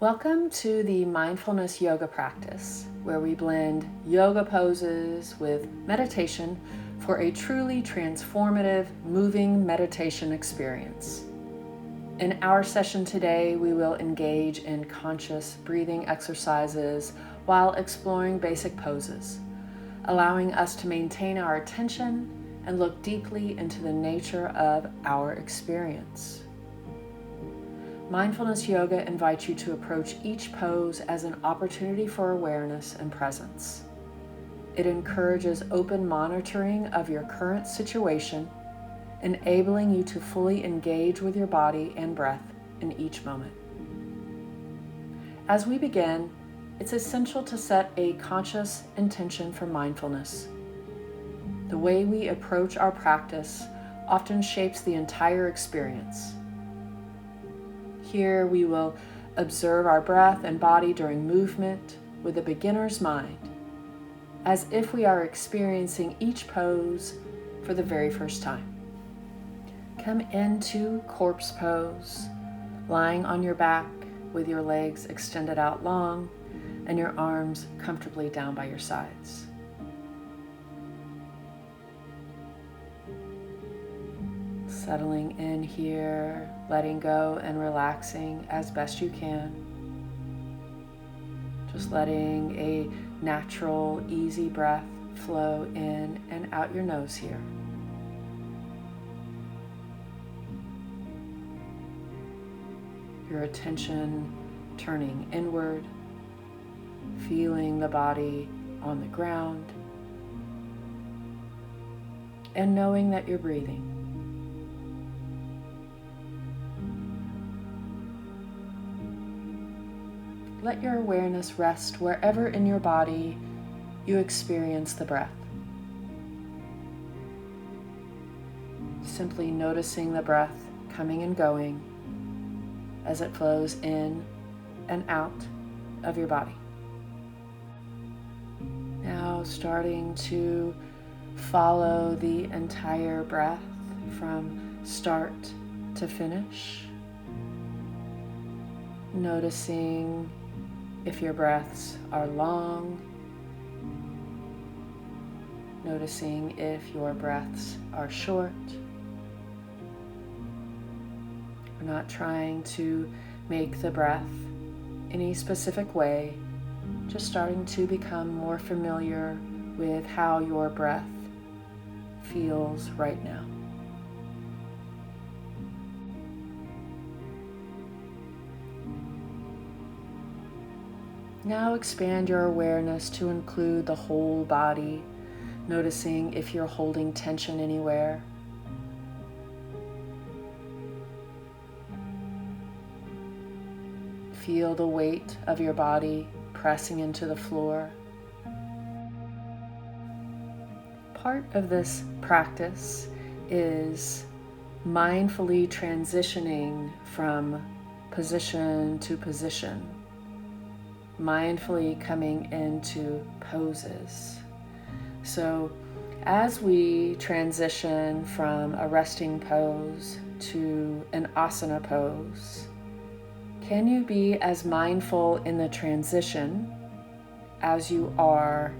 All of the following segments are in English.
Welcome to the Mindfulness Yoga practice, where we blend yoga poses with meditation for a truly transformative, moving meditation experience. In our session today, we will engage in conscious breathing exercises while exploring basic poses, allowing us to maintain our attention and look deeply into the nature of our experience. Mindfulness Yoga invites you to approach each pose as an opportunity for awareness and presence. It encourages open monitoring of your current situation, enabling you to fully engage with your body and breath in each moment. As we begin, it's essential to set a conscious intention for mindfulness. The way we approach our practice often shapes the entire experience. Here we will observe our breath and body during movement with a beginner's mind, as if we are experiencing each pose for the very first time. Come into corpse pose, lying on your back with your legs extended out long and your arms comfortably down by your sides. Settling in here, letting go and relaxing as best you can. Just letting a natural, easy breath flow in and out your nose here. Your attention turning inward, feeling the body on the ground, and knowing that you're breathing. Let your awareness rest wherever in your body you experience the breath. Simply noticing the breath coming and going as it flows in and out of your body. Now starting to follow the entire breath from start to finish. Noticing if your breaths are long, noticing if your breaths are short. We're not trying to make the breath any specific way, just starting to become more familiar with how your breath feels right now. Now expand your awareness to include the whole body, noticing if you're holding tension anywhere. Feel the weight of your body pressing into the floor. Part of this practice is mindfully transitioning from position to position. Mindfully coming into poses. So as we transition from a resting pose to an asana pose, can you be as mindful in the transition as you are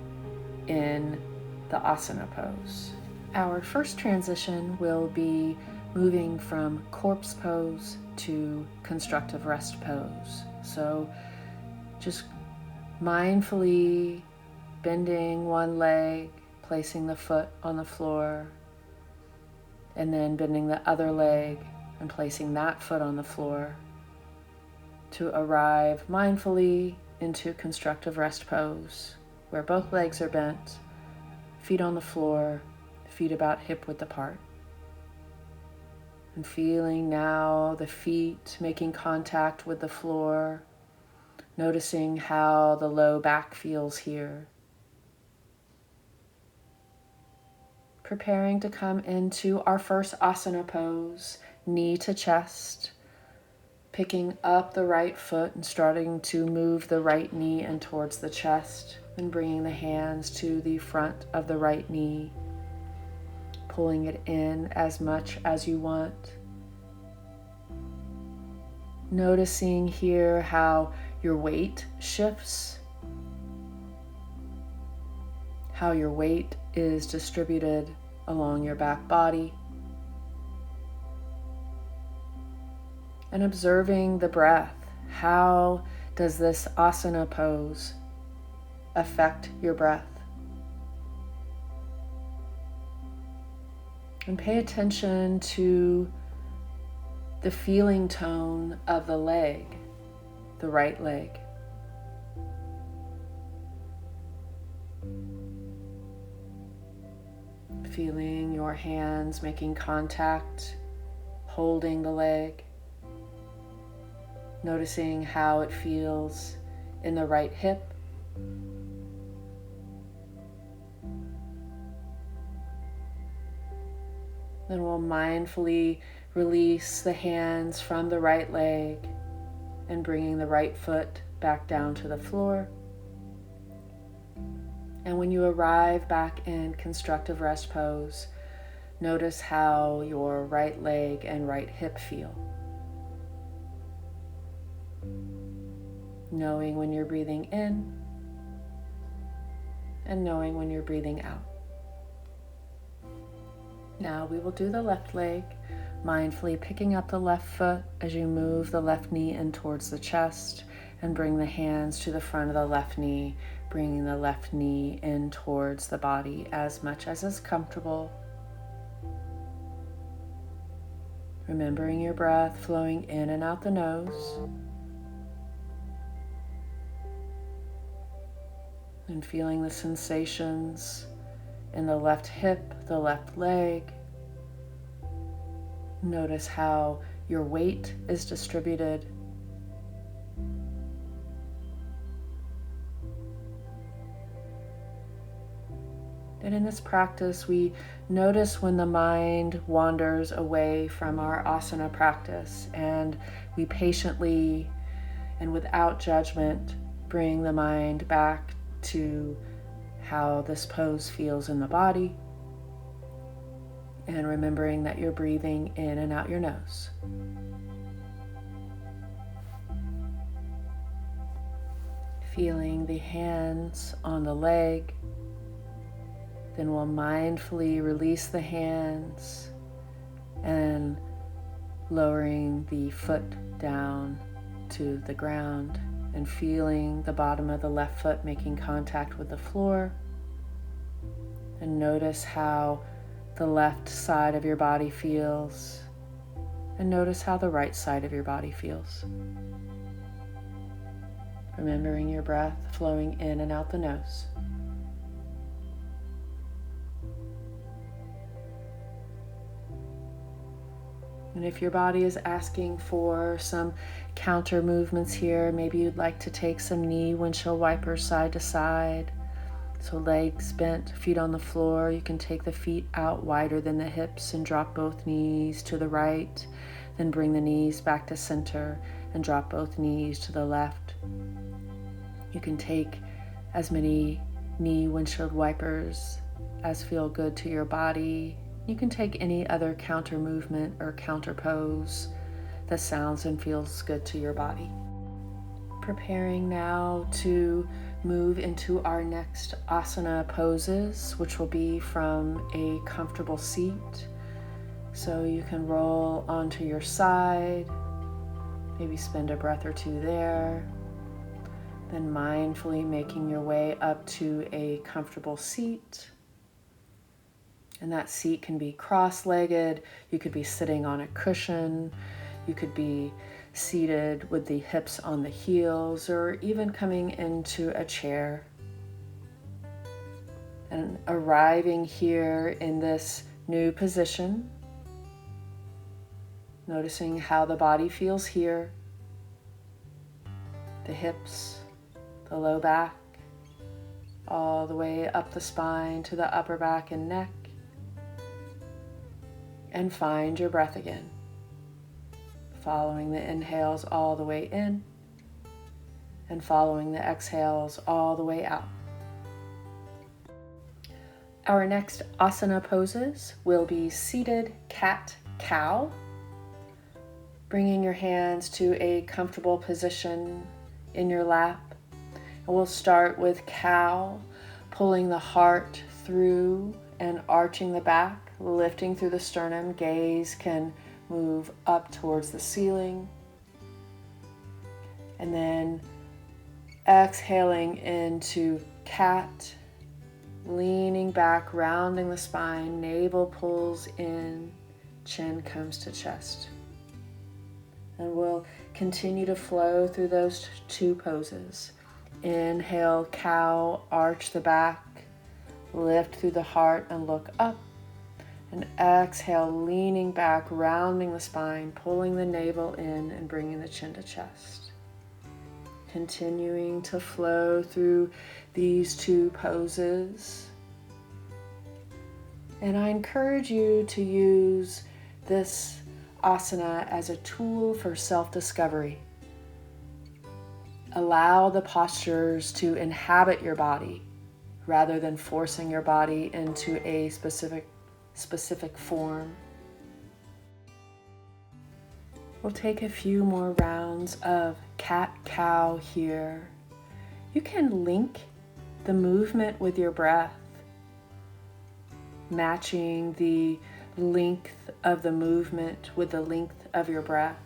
in the asana pose? Our first transition will be moving from corpse pose to constructive rest pose. So just mindfully bending one leg, placing the foot on the floor, and then bending the other leg and placing that foot on the floor to arrive mindfully into constructive rest pose, where both legs are bent, feet on the floor, feet about hip-width apart. And feeling now the feet making contact with the floor, noticing how the low back feels here. Preparing to come into our first asana pose, knee to chest, picking up the right foot and starting to move the right knee in towards the chest, and bringing the hands to the front of the right knee, pulling it in as much as you want. Noticing here how your weight shifts, how your weight is distributed along your back body, and observing the breath. How does this asana pose affect your breath? And pay attention to the feeling tone of the leg, the right leg. Feeling your hands making contact, holding the leg. Noticing how it feels in the right hip. Then we'll mindfully release the hands from the right leg and bringing the right foot back down to the floor. And when you arrive back in constructive rest pose, notice how your right leg and right hip feel. Knowing when you're breathing in and knowing when you're breathing out. Now we will do the left leg, mindfully picking up the left foot as you move the left knee in towards the chest and bring the hands to the front of the left knee, bringing the left knee in towards the body as much as is comfortable. Remembering your breath flowing in and out the nose. And feeling the sensations in the left hip, the left leg. Notice how your weight is distributed. And in this practice, we notice when the mind wanders away from our asana practice, and we patiently and without judgment bring the mind back to how this pose feels in the body, and remembering that you're breathing in and out your nose. Feeling the hands on the leg, then we'll mindfully release the hands and lowering the foot down to the ground. And feeling the bottom of the left foot making contact with the floor. And notice how the left side of your body feels. And notice how the right side of your body feels. Remembering your breath flowing in and out the nose. And if your body is asking for some counter movements here, maybe you'd like to take some knee windshield wipers side to side. So legs bent, feet on the floor. You can take the feet out wider than the hips and drop both knees to the right. Then bring the knees back to center and drop both knees to the left. You can take as many knee windshield wipers as feel good to your body. You can take any other counter movement or counter pose that sounds and feels good to your body. Preparing now to move into our next asana poses, which will be from a comfortable seat. So you can roll onto your side, maybe spend a breath or two there, then mindfully making your way up to a comfortable seat. And that seat can be cross-legged, you could be sitting on a cushion, you could be seated with the hips on the heels, or even coming into a chair. And arriving here in this new position, noticing how the body feels here, the hips, the low back, all the way up the spine to the upper back and neck. And find your breath again. Following the inhales all the way in and following the exhales all the way out. Our next asana poses will be seated cat-cow. Bringing your hands to a comfortable position, in your lap. And we'll start with cow, pulling the heart through and arching the back, lifting through the sternum. Gaze can move up towards the ceiling. And then exhaling into cat, leaning back, rounding the spine, navel pulls in, chin comes to chest. And we'll continue to flow through those two poses. Inhale, cow, arch the back, lift through the heart and look up. And exhale, leaning back, rounding the spine, pulling the navel in and bringing the chin to chest. Continuing to flow through these two poses. And I encourage you to use this asana as a tool for self-discovery. Allow the postures to inhabit your body rather than forcing your body into a specific form. We'll take a few more rounds of cat-cow here. You can link the movement with your breath, matching the length of the movement with the length of your breath.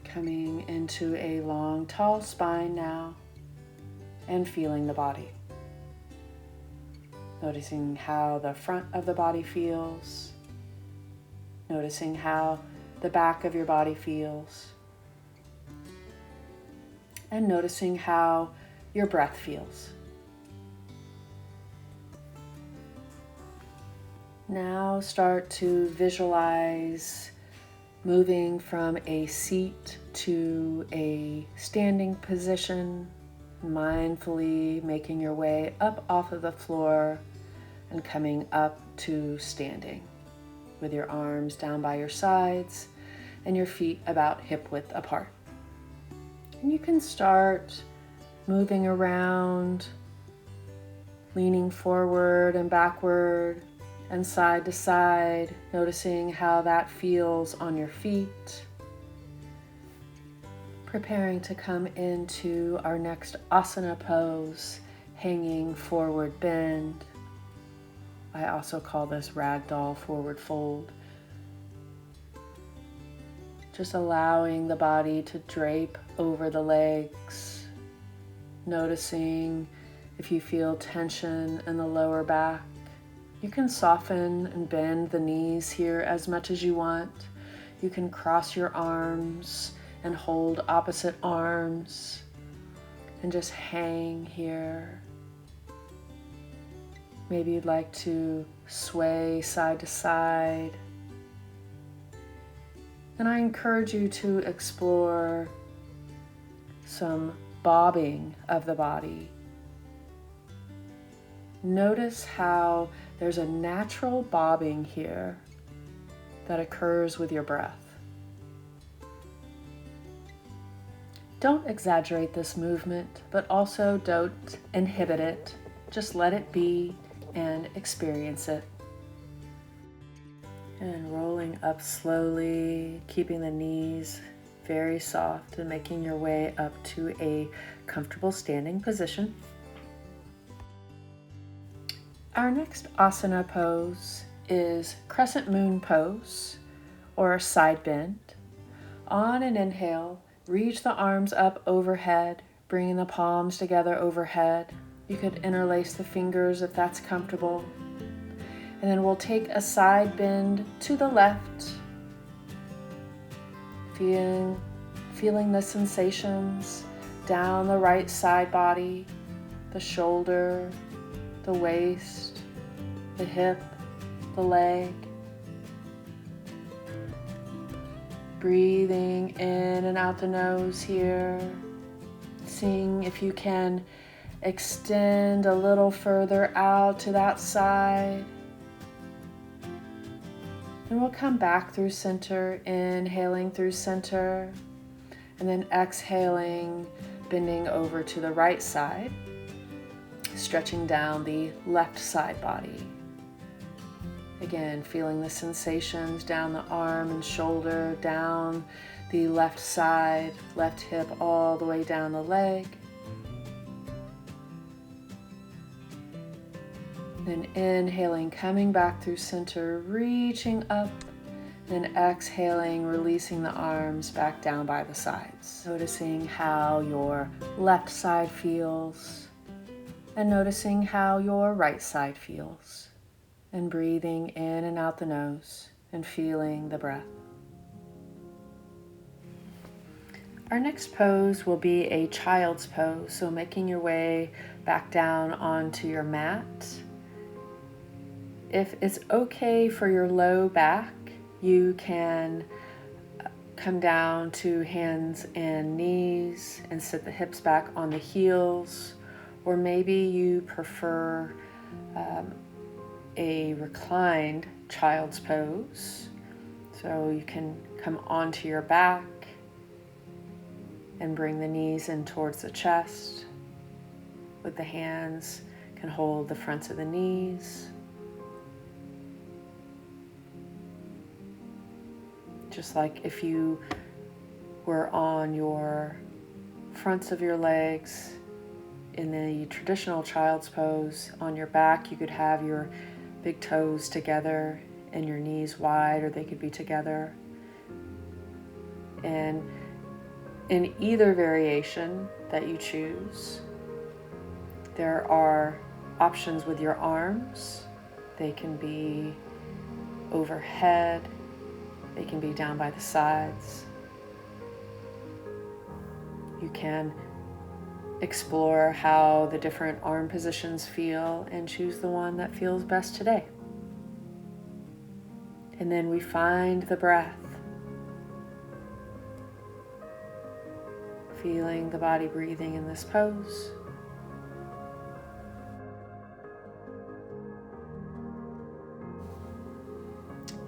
Coming into a long, tall spine now and feeling the body. Noticing how the front of the body feels. Noticing how the back of your body feels. And noticing how your breath feels. Now start to visualize moving from a seat to a standing position, mindfully making your way up off of the floor and coming up to standing with your arms down by your sides and your feet about hip width apart. And you can start moving around, leaning forward and backward and side to side, noticing how that feels on your feet. Preparing to come into our next asana pose, hanging forward bend. I also call this ragdoll forward fold. Just allowing the body to drape over the legs, noticing if you feel tension in the lower back. You can soften and bend the knees here as much as you want. You can cross your arms and hold opposite arms and just hang here. Maybe you'd like to sway side to side. And I encourage you to explore some bobbing of the body. Notice how there's a natural bobbing here that occurs with your breath. Don't exaggerate this movement, but also don't inhibit it. Just let it be and experience it. And rolling up slowly, keeping the knees very soft and making your way up to a comfortable standing position. Our next asana pose is crescent moon pose or side bend. On an inhale, reach the arms up overhead, bringing the palms together overhead. You could interlace the fingers if that's comfortable. And then we'll take a side bend to the left, feeling the sensations down the right side body, the shoulder, the waist, the hip, the leg. Breathing in and out the nose here. Seeing if you can extend a little further out to that side. And we'll come back through center, inhaling through center, and then exhaling, bending over to the right side, stretching down the left side body. Again, feeling the sensations down the arm and shoulder, down the left side, left hip all the way down the leg. Then inhaling, coming back through center, reaching up. Then exhaling, releasing the arms back down by the sides. Noticing how your left side feels and noticing how your right side feels. And breathing in and out the nose and feeling the breath. Our next pose will be a child's pose, so making your way back down onto your mat. If it's okay for your low back, you can come down to hands and knees and sit the hips back on the heels, or maybe you prefer a reclined child's pose. So you can come onto your back and bring the knees in towards the chest. With the hands, can hold the fronts of the knees. Just like if you were on your fronts of your legs in the traditional child's pose, on your back you could have your big toes together and your knees wide, or they could be together. And in either variation that you choose, there are options with your arms. They can be overhead, they can be down by the sides. You can explore how the different arm positions feel and choose the one that feels best today. And then we find the breath, feeling the body breathing in this pose.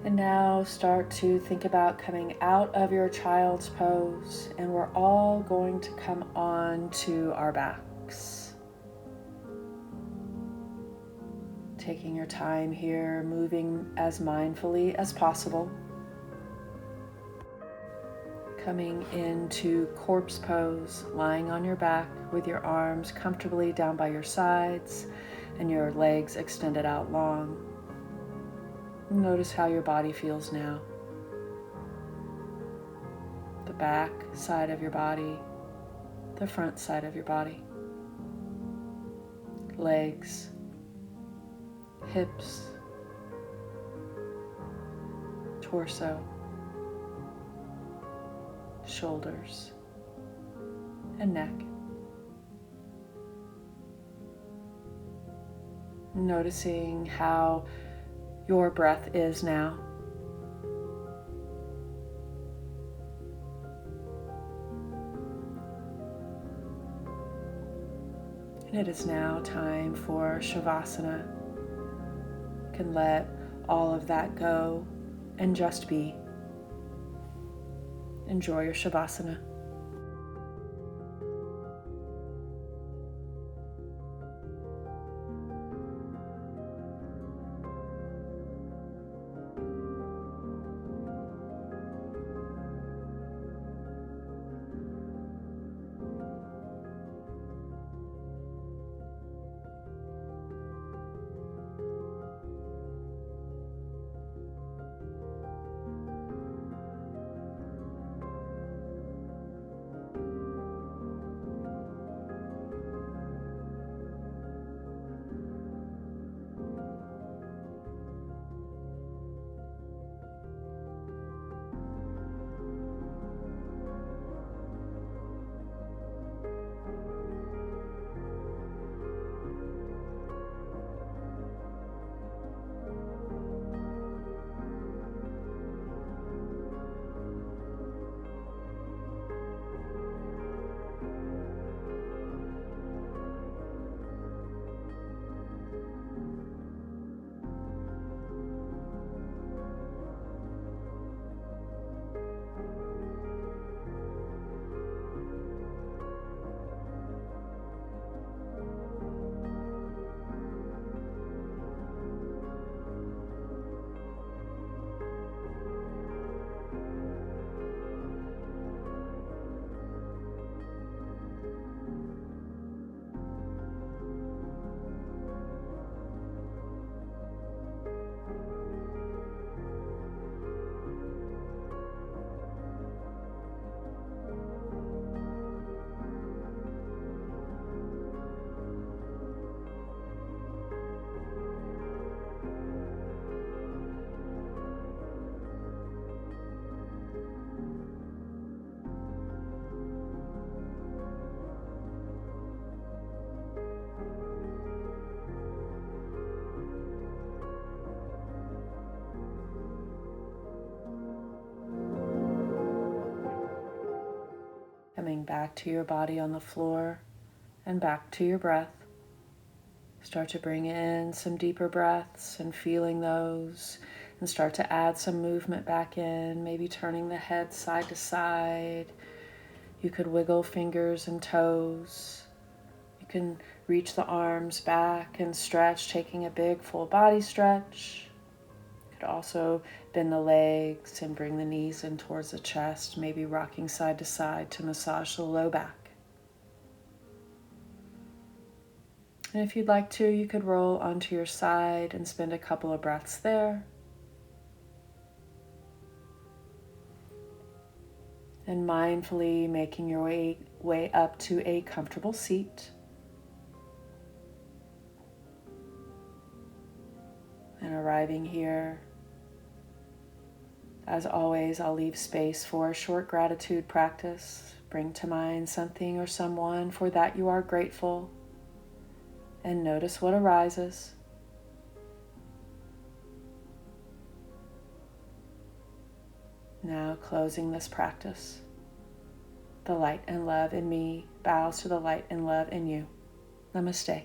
And now start to think about coming out of your child's pose, and we're all going to come on to our backs. Taking your time here, moving as mindfully as possible. Coming into corpse pose, lying on your back with your arms comfortably down by your sides and your legs extended out long. Notice how your body feels now. The back side of your body, the front side of your body, legs, hips, torso, shoulders, and neck. Noticing how your breath is now. And it is now time for Shavasana. You can let all of that go and just be. Enjoy your Shavasana. returning back to your body on the floor and back to your breath. Start to bring in some deeper breaths and feeling those, and start to add some movement back in, maybe turning the head side to side. You could wiggle fingers and toes. You can reach the arms back and stretch, taking a big full body stretch. You could also bend the legs and bring the knees in towards the chest, maybe rocking side to side to massage the low back. And if you'd like to, you could roll onto your side and spend a couple of breaths there. And mindfully making your way up to a comfortable seat. And arriving here, as always, I'll leave space for a short gratitude practice. Bring to mind something or someone for that you are grateful, and notice what arises. Now closing this practice, the light and love in me bows to the light and love in you. Namaste.